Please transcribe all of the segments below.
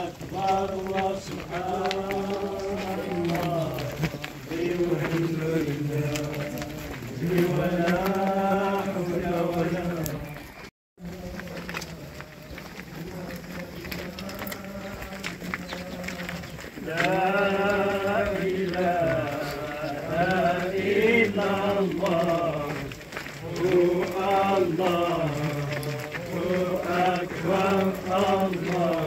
أكبر وسبحان الله والحمد لله ولا حول ولا لا إله إلا الله الله أكبر الله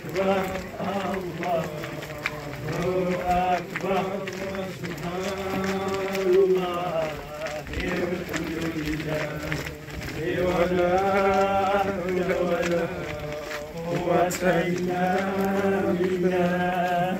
أكبر الله أكبر سبحان الله والحمد لله ولا حول ولا قوة إلا بالله.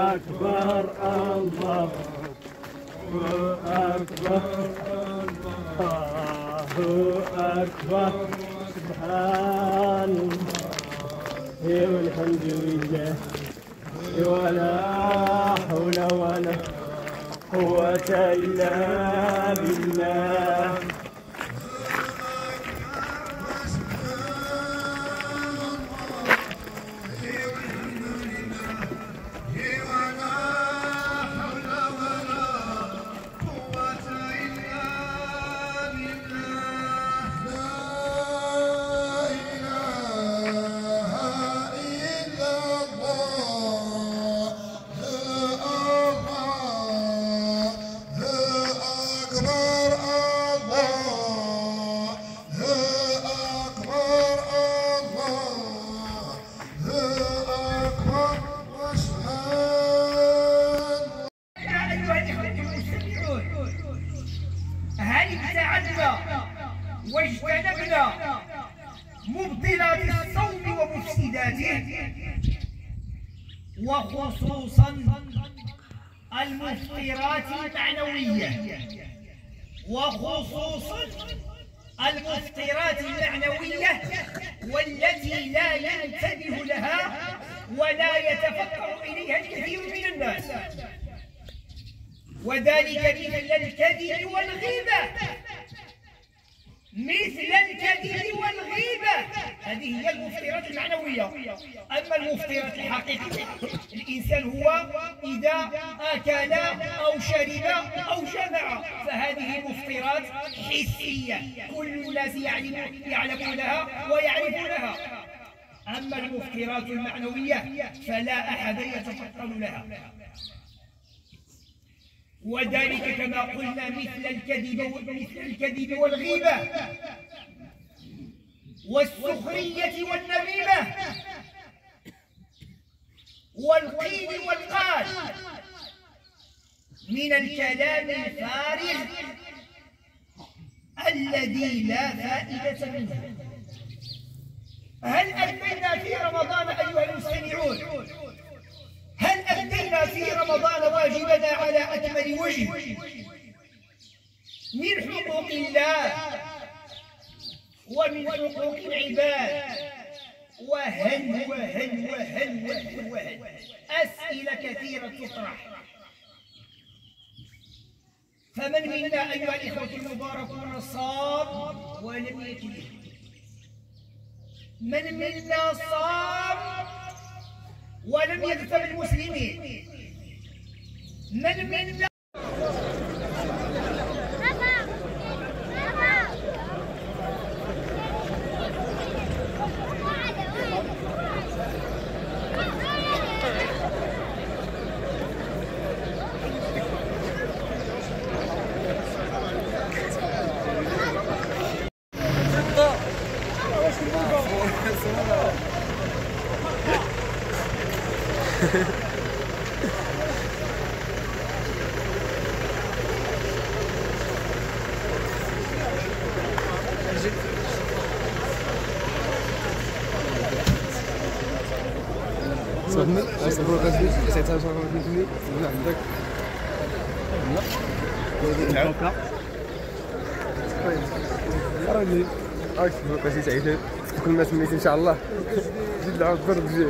أكبر الله أكبر الله أكبر سبحان الله والحمد لله ولا حول ولا قوة إلا بالله. واجتنبنا مبطلات الصوم ومفسداته، وخصوصا المفطرات المعنوية والتي لا ينتبه لها ولا يتفكر إليها الكثير من الناس، وذلك مثل الكذب والغيبة. هذه هي المفطرات المعنوية. أما المفطرات الحقيقية الإنسان هو إذا أكل أو شرب أو جمع، فهذه مفطرات حسية كل الناس يعلمونها ويعرفونها. أما المفطرات المعنوية فلا أحد يتفطن لها، وذلك كما قلنا مثل الكذب والغيبة والسخرية والنميمة والقيل والقال من الكلام الفارغ الذي لا فائدة منه. هل أدينا في رمضان أيها المستمعون؟ هل أدينا في رمضان واجبنا على أكمل وجه من حقوق الله ومن حقوق العباد؟ وهل أسئلة كثيرة تطرح. فمن منا أيها الإخوة المباركون صام ولم يكذب؟ من منا صام ولم يغتب المسلمين؟ من منا صدمت صبروا كاسبيت 99 من عندك لا راني عايش صبروا كاسبيت عيشة كل ما سميت ان شاء الله زيد العود ضرب جي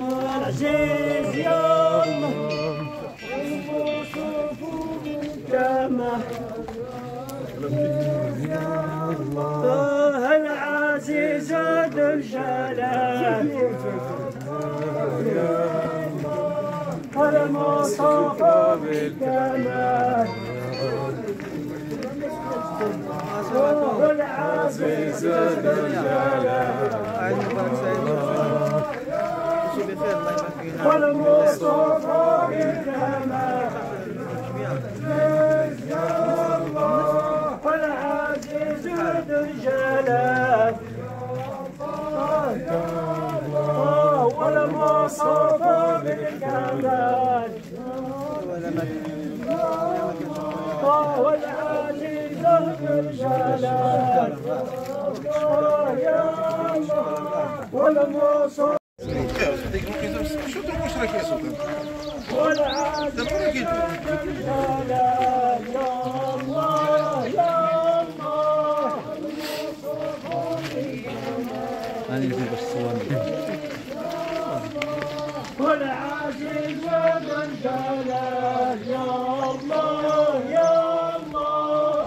العزيز يا الله العزيز ذو الجلال المصطفى بالكمال العزيز ذو الجلال والمصطفى بالكمال والعزيز ذو الجلال والمصطفى بالكمال والعزيز ذو الجلال والمصطفى شو تروح راك يا سلطان؟ والعزيز ذو الجلال يا الله يا الله أنا نجيب باش تصورني. والعزيز من جلال يا الله يا الله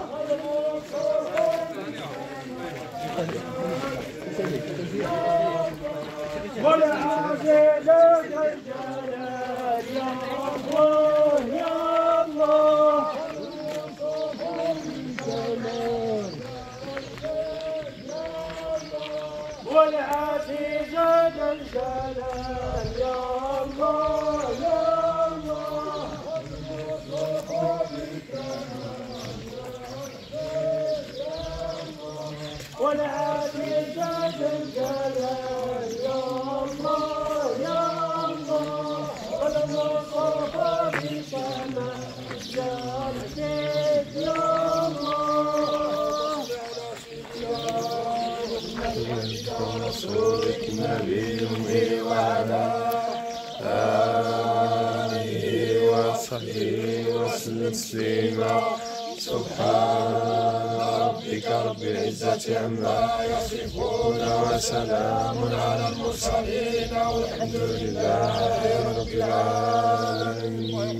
والعزيز من جلال يا الله يا الله والعزيز ذا الجلال يا الله يا الله والعزيز ذا الجلال يا الله يا الله والمصطفى بسماء يا عزيز يا الله رسولك نبي وعلى آله وصحبه وسلم تسليما. سبحان ربك رب العزة عما يصفون وسلام على المرسلين والحمد لله رب العالمين.